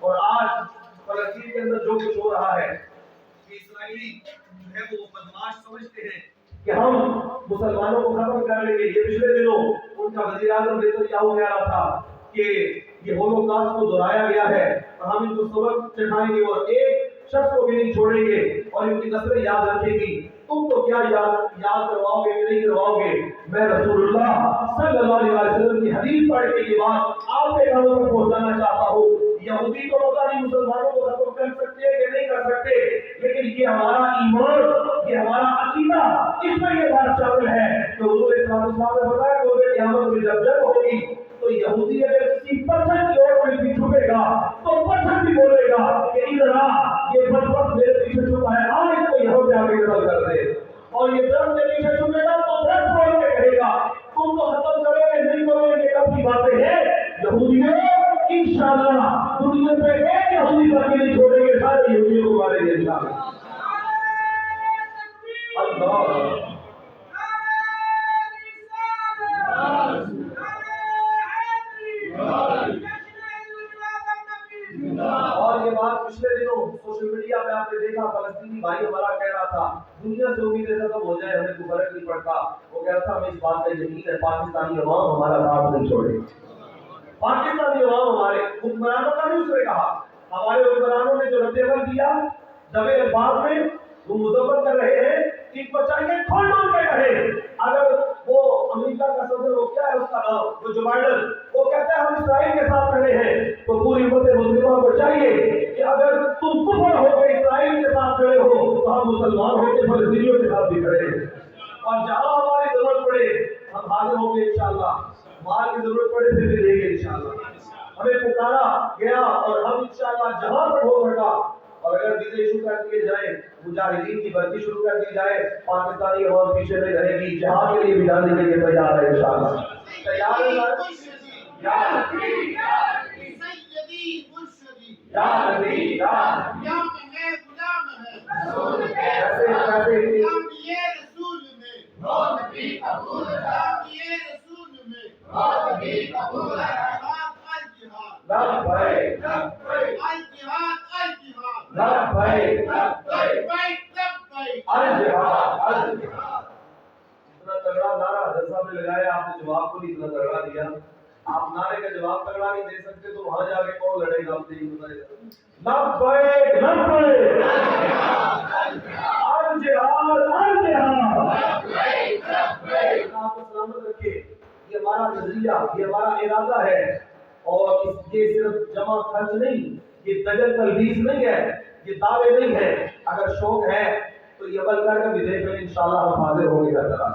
اور آج فلسطین کے اندر جو کچھ ہو رہا ہے کہ اسرائیلی جو ہے وہ بدماش سمجھتے ہیں کہ ہم مسلمانوں کو ختم کر لیں گے. یہ پچھلے دنوں ان کا وزیر اعظم نیتنیاہو کہہ رہا تھا کہ یہ ہولوکاسٹ کو دہرایا گیا ہے اور ہم ان کو سبق سکھائیں گے اور ایک شخص کو بھی نہیں چھوڑیں گے اور ان کی نسلیں یاد رکھیں گی. تم تو کیا یاد کرواؤ گے کہ نہیں کرواؤ گے. میں رسول اللہ صلی اللہ علیہ وسلم کی حدیث پڑھ کے یہ بات آپ کے گھروں میں پہنچانا چاہتا ہوں. یہودی تو پتہ نہیں مسلمانوں کو ختم کر سکتے ہیں کہ نہیں کر سکتے، لیکن یہ ہمارا ایمان، یہ ہمارا عقیدہ، اس میں یہ بات شامل ہے کہ حضور صلی اللہ علیہ وسلم نے بتایا کہ قیامت میں جب جنگ ہوگی تو یہودی اگر کسی پتھر کی اور کوئی بھی چھپے گا تو پتھر بھی بولے گا کہ ادھر آ، یہ بدبخت میرے پیچھے چھپا ہے، آ اس کو یہاں پہ آ کے قتل کر دے. اور یہ درخت کے پیچھے چھپے گا تو درخت بول کے کہے گا تم تو ختم کرو گے نہیں کرو گے، یہ کب کی باتیں ہیں. یہودیوں انشاءاللہ دنیا پہ ایک یہودی باقی نہیں چھوڑیں گے، سارے یہودیوں کو ماریں گے انشاءاللہ. اللہ اور یہ بات پچھلے دنوں سوشل میڈیا پہ آپ نے دیکھا، فلسطینی بھائی ہمارا کہہ رہا تھا دنیا سے امیدیں ختم ہو جائے ہمیں کوئی فرق نہیں پڑتا. وہ کہہ رہا تھا ہمیں اس بات کا یقین ہے پاکستانی عوام ہمارا ساتھ نہیں چھوڑے. پاکستانی عوام ہمارے حکمرانوں کا نہیں اس نے کہا، ہمارے حکمرانوں نے جو رد عمل دیا دبے الفاظ میں وہ مذمت کر رہے ہیں کہ بچائیے کھول ڈول کے کہے. اگر وہ امریکہ کا صدر وہ کیا ہے اس کا نام وہ جو بائیڈن وہ کہتا ہے ہم اسرائیل کے ساتھ کھڑے ہیں تو پوری امت مسلمہ کو چاہیے کہ اگر تم کفر ہو کے اسرائیل کے ساتھ کھڑے ہو تو ہم مسلمان ہو کے فلسطینیوں کے ساتھ بھی کھڑے ہیں. اور جہاں ہماری ضرورت پڑے ہم حاضر ہوں گے انشاءاللہ. مال کی ضرورت پڑے پھر بھی دیں گے انشاءاللہ. ہمیں پکارا گیا اور ہم انشاءاللہ جہاں پر ہو سکا اور اگر ویزے ایشو کر دیے جائیں مجاہدین کی بھرتی شروع کر دی جائے پاکستانی عوام پیچھے نہیں رہے گی، جہاد کے لیے بھی جانے کے لیے تیار ہے انشاءاللہ. تیار ہے یا نبی یا سیدی مرشدی یا نبی یا ہے غلام ہے رسول ہے غلام یہ رسول میں موت بھی قبول ہے یہ رسول میں موت بھی قبول ہے. لبیک لبیک الجہاد الجہاد لبیک لبیک لبیک الجہاد الجہاد. اتنا تگڑا نعرہ حضرت صاحب نے لگایا، آپ نے جواب کو نہیں اتنا تگڑا دیا. آپ نعرے کا جواب تگڑا نہیں دے سکتے تو وہاں جا کے کون لڑے گا؟ آپ سے یہ بتائیے. لبیک لبیک الجہاد الجہاد لبیک لبیک. آپ کو سلامت رکھے. یہ ہمارا نظریہ، یہ ہمارا ارادہ ہے اور اس کے صرف جمع خرچ نہیں، یہ دجل تلبیس نہیں ہے، یہ دعوے نہیں ہے. اگر شوق ہے تو یہ عمل کر کے بھی دیکھ لیں انشاءاللہ ہم حاضر ہوں گے. ہر طرح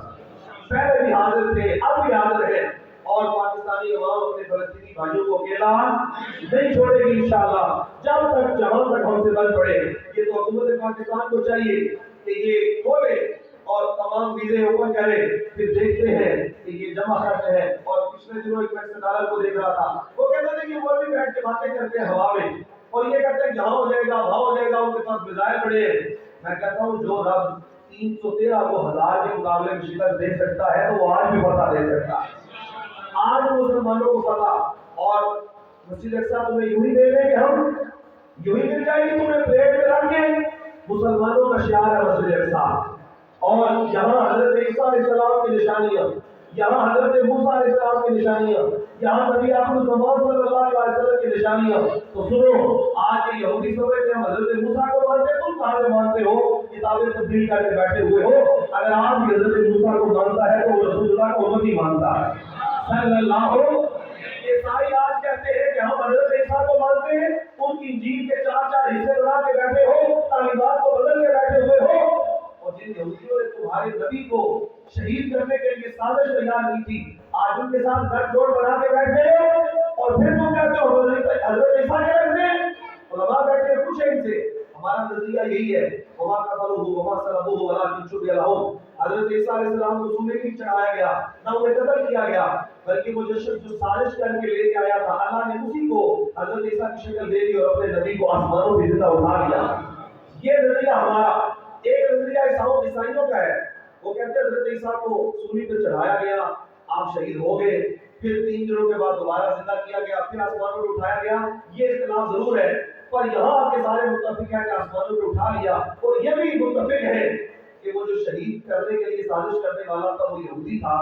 پہلے بھی حاضر تھے اب بھی حاضر ہیں اور پاکستانی عوام اپنے فلسطینی بھائیوں کو اکیلا نہیں چھوڑے گی انشاءاللہ جب تک جہاں تک ہم سے بن پڑے. یہ تو حکومت پاکستان کو چاہیے کہ یہ کھولے اور تمام ویزے اوپن کرے. پھر دیکھتے ہیں کہ یہ جمع خرچ ہے. اور پچھلے دنوں ایک میں صدارت کو دیکھ رہا تھا، وہ کہتے تھے کہ وہ بھی بیٹھ کے باتیں کرتے ہیں ہوا میں اور یہ کہتے ہیں کہ یہاں ہو جائے گا وہاں ہو جائے گا، ان کے پاس میزائل پڑے ہیں. میں کہتا ہوں جو رب 313 کو 1000 کے مقابلے میں شکست دے سکتا ہے تو وہ آج بھی پتہ دے سکتا ہے. آج مسلمانوں کو پتہ. اور مسجد اقصیٰ تمہیں یوں ہی دے دیں کہ ہم یوں ہی مل جائے گی تمہیں پلیٹ میں رکھ کے. مسلمانوں کا شعار ہے مسجد اقصیٰ اور یہاں حضرت عیسیٰ علیہ السلام کی نشانیاں، یہاں حضرت موسیٰ علیہ السلام کی نشانیاں، یہاں نبی اکرم صلی اللہ علیہ وسلم کی نشانیاں. تو سنو آج یہ یہودی سمجھتے ہیں حضرت موسیٰ کو مانتے، تم کہاں سے مانتے ہو؟ کتابیں تبدیل کر کے بیٹھے ہوئے ہو. اگر آپ حضرت موسیٰ کو مانتا ہے تو وہ رسول اللہ کو امتی مانتا ہے صلی اللہ علیہ وسلم. عیسائی آج کہتے ہیں کہ ہم حضرت عیسیٰ کو مانتے ہیں، ان کی انجیل کے 4 حصے بنا کے بیٹھے ہو، تعلیمات کو بدل کے بیٹھے ہوئے ہو. اور جن یہودیوں نے تمہارے نبی کو شہید کرنے کے لیے سازش تیار کی تھی آج ان کے ساتھ گٹھ جوڑ بنا کے بیٹھے ہو اور پھر تم کہتے ہو حضرت عیسیٰ کے رکھنے. علماء بیٹھے پوچھیں ان سے. ہمارا نظریہ یہی ہے وما قتلوه وما صلبوه ولكن شبه لهم. حضرت عیسیٰ علیہ السلام کو سولی نہیں چڑھایا گیا نہ انہیں قتل کیا گیا، بلکہ وہ جو سازش کر کے لے کے آیا تھا اللہ نے اسی کو حضرت عیسیٰ کی شکل دے دی اور اپنے نبی کو آسمانوں پہ زندہ اٹھا لیا. یہ نظریہ ہمارا. ایک نظریہ عیسائیوں کا ہے، وہ کہتے ہیں حضرت عیسیٰ کو سولی پہ چڑھایا گیا، آپ شہید ہو گئے، پھر 3 دنوں کے بعد دوبارہ زندہ کیا گیا، پھر آسمانوں میں اٹھایا گیا. یہ اختلاف ضرور ہے، پر یہاں کے سارے متفق ہیں کہ آسمانوں میں اٹھا لیا. اور یہ بھی متفق ہے کہ وہ جو شہید کرنے کے لیے سازش کرنے والا تھا وہ یہودی تھا.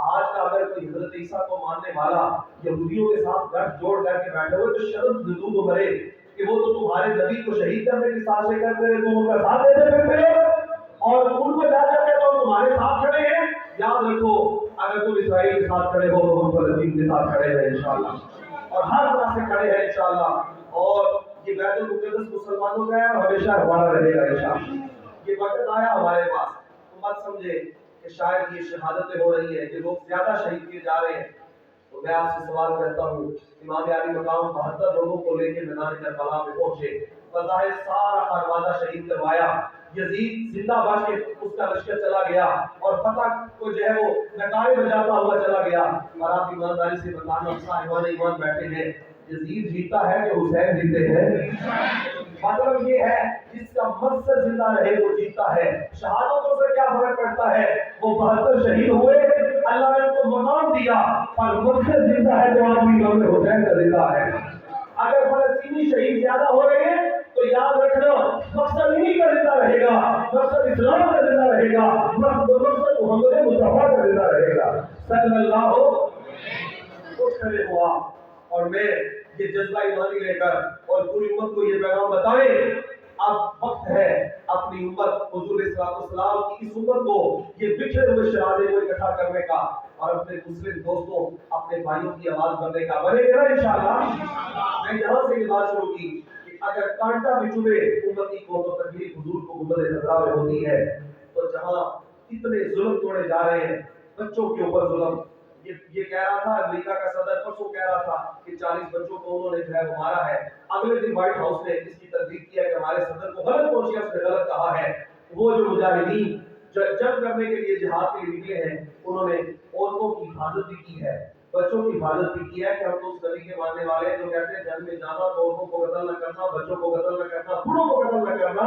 آج کا اگر کوئی حضرت عیسیٰ کو ماننے والا یہودیوں کے ساتھ گٹھ جوڑ کر کے بیٹھے ہوئے تو شرم زندوں کو مرے کہ وہ تو تمہارے نبی کو شہید کرنے کی سازشیں کرتے رہے، تم ان کا ساتھ دیتے پھرتے ہو اور ان کو جا جا کے تو تمہارے ساتھ کھڑے ہیں. یاد رکھو اگر تم اسرائیل کے ساتھ کھڑے ہو تو ہم فلسطین کے ساتھ کھڑے ہیں انشاءاللہ، اور ہر طرح سے کھڑے ہیں انشاءاللہ. اور یہ بیت المقدس مسلمانوں کا ہے اور ہمیشہ ہمارا رہے گا انشاءاللہ. یہ وقت آیا ہمارے پاس، تو مت سمجھے کہ شاید یہ شہادتیں ہو رہی ہیں، یہ لوگ زیادہ شہید کیے جا رہے ہیں. تو میں آپ سے سوال کرتا ہوں، امام علی مقام 72 لوگوں کو لے کے میدان کربلا میں پہنچے، بظاہر سارا خانوادہ شہید کروایا. یزید زندہ بچ کے اس کا لشکر چلا گیا اور فتح کو جو ہے وہ نگارے بجاتا ہوا چلا گیا. اور آپ ایمانداری سے بتانا صاحبان ایمان بیٹھے ہیں، یزید جیتا ہے کہ حسین جیتے ہیں؟ مطلب یہ ہے جس کا مقصد زندہ رہے وہ جیتا ہے. شہادتوں سے کیا فرق پڑتا ہے؟ وہ 72 شہید ہوئے، اللہ نے ان کو مقام دیا، پر مقصد زندہ ہے جو آدمی امام حسین کا زندہ ہے. اگر فلسطینی شہید زیادہ ہو رہے ہیں تو یاد رکھنا مقصد انہی کا زندہ رہے گا، مقصد اسلام کا زندہ رہے گا، مقصد محمد مصطفیٰ کا زندہ رہے گا صلی اللہ علیہ وسلم. اور میں یہ جذبہ ایمانی لے کر اور پوری امت کو یہ پیغام بتائیں، اب وقت ہے اپنی امت حضور صلی اللہ علیہ وسلم کی اس امت کو یہ بکھرے ہوئے شرازے کو اکٹھا کرنے کا اور اپنے مسلم دوستوں اپنے بھائیوں کی آواز بننے کا. بنے گا انشاءاللہ. میں یہاں سے یہ بات شروع کی کہ اگر کانٹا بھی چبھے امتی کو تو تکلیف حضور کو گنبد خضرا میں ہوتی ہے. تو جہاں اتنے ظلم توڑے جا رہے ہیں بچوں کے اوپر ظلم، یہ کہہ رہا تھا امریکہ کا صدر پرسوں کہہ رہا تھا کہ 40 بچوں کو انہوں نے جو ہے وہ مارا ہے. اگلے دن وائٹ ہاؤس نے اس کی تصدیق کیا کہ ہمارے صدر کو غلط کانشیس نے غلط کہا ہے. وہ جو مجاہدین جنگ کرنے کے لیے جہاد کے لیے نکلے ہیں انہوں نے عورتوں کی حفاظت بھی کی ہے، بچوں کی حفاظت بھی کی ہے کہ ہم تو اس نبی کے ماننے والے ہیں جو کہتے ہیں جنگ میں جانا تو عورتوں کو قتل نہ کرنا، بچوں کو قتل نہ کرنا، بوڑھوں کو قتل نہ کرنا.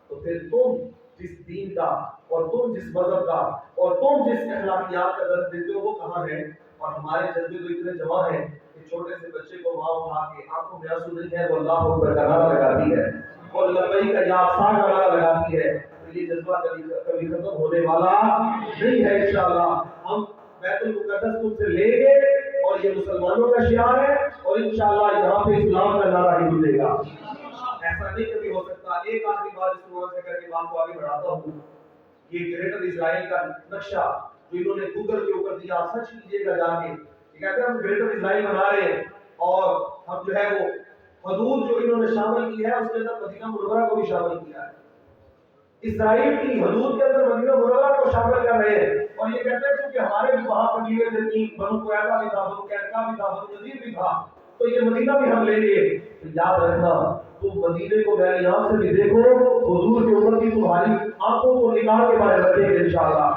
تو پھر تم جس دین کا اور تم جس مذہب کا اور تم جس اخلاقیات کا درس دیتے ہو وہ کہاں ہے؟ اور ہمارے جذبے تو اتنے جمع ہیں کہ چھوٹے سے بچے کو ماں اٹھا کے آنکھوں میں آنسو نہیں ہے وہ اللہ اکبر کا نعرہ لگاتی ہے، وہ لبیک کا یا سا کا نعرہ لگاتی ہے. تو یہ جذبہ کبھی ختم ہونے والا نہیں ہے انشاءاللہ. ہم بیت المقدس تم سے لیں گے اور یہ مسلمانوں کا شعار ہے اور انشاءاللہ یہاں پہ اسلام کا نعرہ ہی ملے گا. ایسا نہیں کبھی ہو سکتا. ایک آخری بات اس عنوان سے کر کے بات کو آگے بڑھاتا ہوں. یہ گریٹر اسرائیل کا نقشہ جو انہوں نے گوگل کے اوپر دیا، سرچ کیجئے گا جا کے. یہ کہتے ہیں ہم گریٹر اسرائیل بنا رہے ہیں اور ہم جو ہے وہ حدود جو انہوں نے شامل کی ہے اس کے اندر مدینہ منورہ کو بھی شامل کیا ہے. اسرائیل کی حدود کے اندر مدینہ منورہ کو شامل کر رہے ہیں اور یہ کہتے ہیں کیونکہ ہمارے بھی وہاں قبیلے تھے، بنو قریظہ بھی تھا، بنو قینقاع بھی تھا، بنو نذیر بھی تھا، تو یہ مدینہ بھی ہم لیں گے. تو یاد رکھنا تم مدینے کو میرے یہاں سے بھی دیکھو، حضور کی امت کی تمہاری آنکھوں کو نگاہ کے بارے رکھیں گے انشاءاللہ.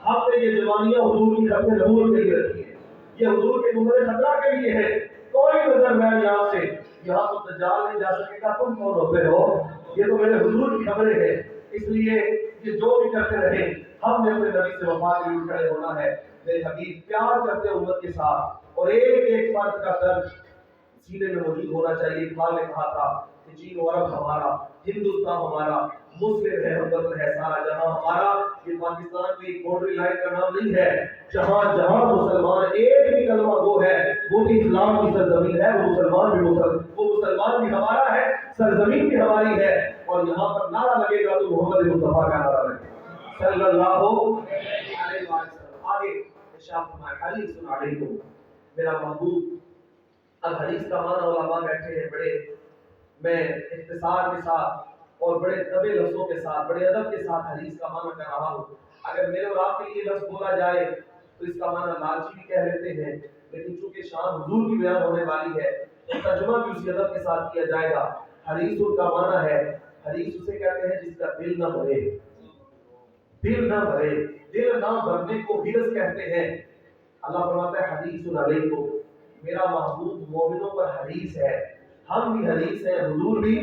ہم نے یہ جوانیاں حضور کی ختم نبوت کے لیے رکھی ہیں، یہ حضور کے گنبد خضرا کے لیے ہے. کوئی نظر میرے یہاں سے یہاں تو دجال نہیں جا سکے گا. تم کون ہوتے ہو؟ یہ تو میرے حضور کی خبریں ہیں. اس لیے یہ جو بھی کرتے رہے ہم نے اپنے نبی سے وفا کے لیے کھڑے ہونا ہے. میرے حبیب پیار کرتے امت کے ساتھ اور ایک ایک فرد کا درد سینے میں موجود ہونا چاہیے. اقبال نے کہا تھا کہ چین و عرب ہمارا، ہندوستان ہمارا، مسلم ہے ہمدرد ہے سارا جہاں ہمارا. یہ پاکستان کی باؤنڈری لائن کا نام نہیں ہے. جہاں جہاں مسلمان ایک بھی کلمہ گو ہے وہ بھی اسلام کی سرزمین ہے، وہ مسلمان بھی ہمارا ہے، سرزمین بھی ہماری ہے. اور یہاں پر نعرہ لگے گا تو محمد مصطفیٰ کا نعرہ لگے گا صلی اللہ علیہ وسلم. آگے ارشاد فرمائے حدیث علیکم میرا محبوب. اب حدیث کا معنی علماء بیٹھے ہیں بڑے، میں اختصار کے ساتھ اور بڑے دبے لفظوں کے ساتھ بڑے ادب کے ساتھ حدیث کا معنی کر رہا ہوں. اگر میرے اور آپ کے لیے لفظ بولا جائے تو اس کا معنی لالچی بھی کہہ لیتے ہیں، لیکن چونکہ شان حضور کی بیان ہونے والی ہے تو ترجمہ بھی اسی ادب کے ساتھ کیا جائے گا. حدیث کا معنی ہے، حدیث اسے کہتے ہیں جس کا دل نہ بھرے، دل نہ بھرے، دل نہ بھرنے کو حرص کہتے ہیں. اللہ فرماتا ہے حدیث علیکم میرا محبوب مومنوں پر حدیث ہے. ہم بھی حدیث ہیں، حضور بھی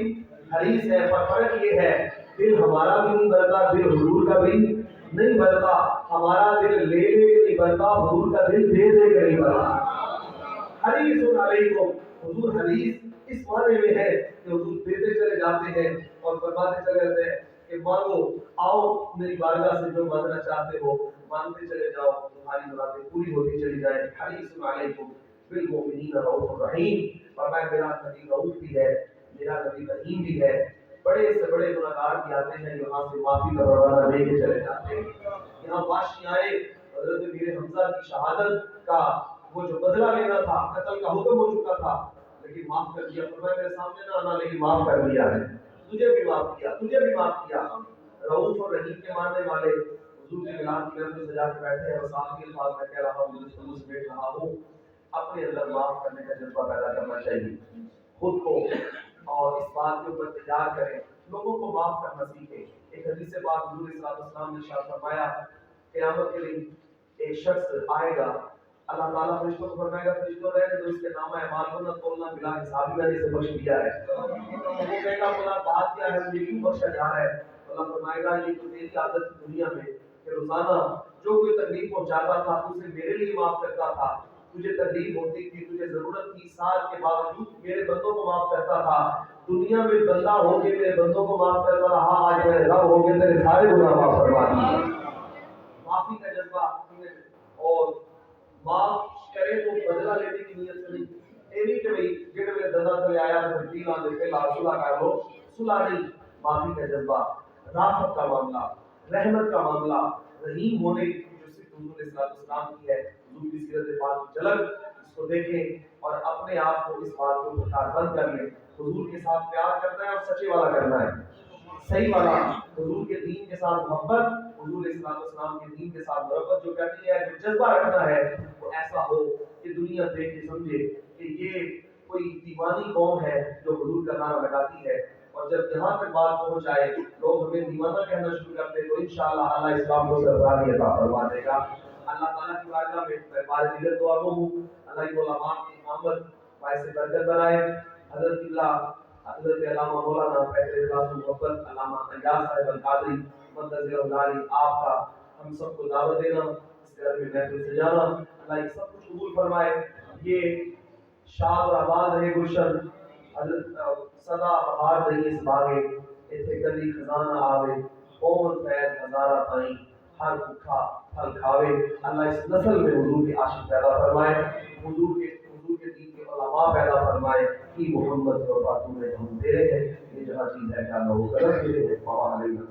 حدیث ہے، پر فرق یہ ہے دل ہمارا بھی نہیں بھرتا، دل حضور کا بھی نہیں بھرتا. ہمارا دل لے لے کے نہیں بھرتا، حضور کا دل دے دے کے نہیں بھرتا. علیکم. حضور حدیث اس معنی میں ہے کہ حضور دیتے چلے جاتے ہیں اور فرماتے چلے جاتے ہیں کہ مانگو، آؤ میری بارگاہ سے جو مانگنا چاہتے ہو مانگتے چلے جاؤ، تمہاری مرادیں پوری ہوتی چلی جائیں. حدیث علیکم بالمؤمنین رؤوف رحیم. فرمایا میرا نبی رؤوف بھی ہے، میرا نبی رحیم بھی ہے. بڑے سے بڑے گناہگار بھی آتے ہیں یہاں سے معافی کا پروانہ لے کے چلے جاتے ہیں. یہاں بادشاہ آئے، حضرت میر حمزہ کی شہادت کا وہ جو بدلہ لینا تھا، قتل کا حکم ہو چکا تھا لیکن معاف کر دیا. فرمایا میرے سامنے نہ آنا لیکن معاف کر دیا ہے، تجھے بھی معاف کیا، تجھے بھی معاف کیا. رؤوف اور رحیم کے ماننے والے حضور کے ملاد کی محفل سجا کے بیٹھے ہیں. اور ساتھ ہی الفاظ میں کہہ رہا ہوں، مجھے سمجھ بیٹھ رہا ہوں، اپنے اندر معاف کرنے کا جذبہ پیدا کرنا چاہیے خود کو، اور اس بات کے اوپر تیار کریں، لوگوں کو معاف کرنا سیکھیں. ایک حدیث پاک حضور صلی اللہ علیہ وسلم نے ارشاد فرمایا قیامت کے دن ایک شخص آئے گا، اللہ تعالیٰ فرشتوں کو فرمائے گا فرشتوں رہنے تو اس کے نامہ اعمال کو نہ تولنا، بلا حساب ہی میں نے اسے بخش دیا ہے. وہ کہے گا خدا بات کیا ہے، مجھے کیوں بخشا جا رہا ہے؟ اللہ فرمائے گا یہ تو تیری عادت تھی دنیا میں کہ روزانہ جو کوئی تکلیف پہنچاتا تھا تو اسے میرے لیے معاف کرتا تھا. تجھے تکلیف ہوتی تھی، تجھے ضرورت تھی، ساتھ کے باوجود میرے بندوں کو معاف کرتا تھا. دنیا میں بندہ ہو کے میرے بندوں کو معاف کرتا رہا، آج میں رب ہو کے تیرے سارے گناہ معاف فرما دیے. معافی کا جذبہ اور معاف کرے تو بدلہ لینے کی نیت سے نہیں. یہ نہیں کہ بھائی جڑے میں دندا چلے آیا تو تبدیل آ دے لا صلح کر لو، صلح نہیں. معافی کا جذبہ، رافت کا معاملہ، رحمت کا معاملہ، رحیم ہونے کی جو صرف حضور صلی اللہ علیہ وسلم کی ہے. حضور کی سیرت پاک کی جھلک اس کو دیکھیں اور اپنے آپ کو اس بات کو بند کر لیں. حضور کے ساتھ پیار کرنا ہے اور سچے والا کرنا ہے، صحیح والا. حضور کے دین کے ساتھ محبت، حضور صلی اللہ علیہ وسلم کے دین کے ساتھ محبت جو کرنی ہے، جو جذبہ رکھنا ہے وہ ایسا ہو کہ دنیا دیکھ کے سمجھے کہ یہ کوئی دیوانی قوم ہے جو حضور کا نام لگاتی ہے. اور جب یہاں تک بات پہنچ جائے لوگ ہمیں دیوانہ کہنا شروع کرتے تو انشاءاللہ اللہ اسلام کو سربراہی عطا فرما دے گا. اللہ تعالیٰ کی بارگاہ میں بار دیگر دعا ہوں اللہ کی علماء کی امامت باعث برکت بنائے. حضرت اللہ حضرت علامہ مولانا فیض اخلاص محبت علامہ ایاز صاحب القادری مدد العلی آپ کا ہم سب کو دعوت دینا، اس گھر میں محفل سجانا، اللہ یہ سب کچھ قبول فرمائے. یہ شاد اور آباد رہے گلشن، حضرت سدا بہار رہی اس باغے، ایتھے کلی خزانہ آوے، قوم فیض ہزارہ تائیں، ہر بھوکا پھل کھاوے. اللہ اس نسل میں حضور کے عاشق پیدا فرمائے، حضور کے دین کے علماء پیدا فرمائے. کی محمد و باتوں میں ہم دے رہے ہیں یہ جہاں چیز ہے کیا لوگ غلط دے رہے ہیں.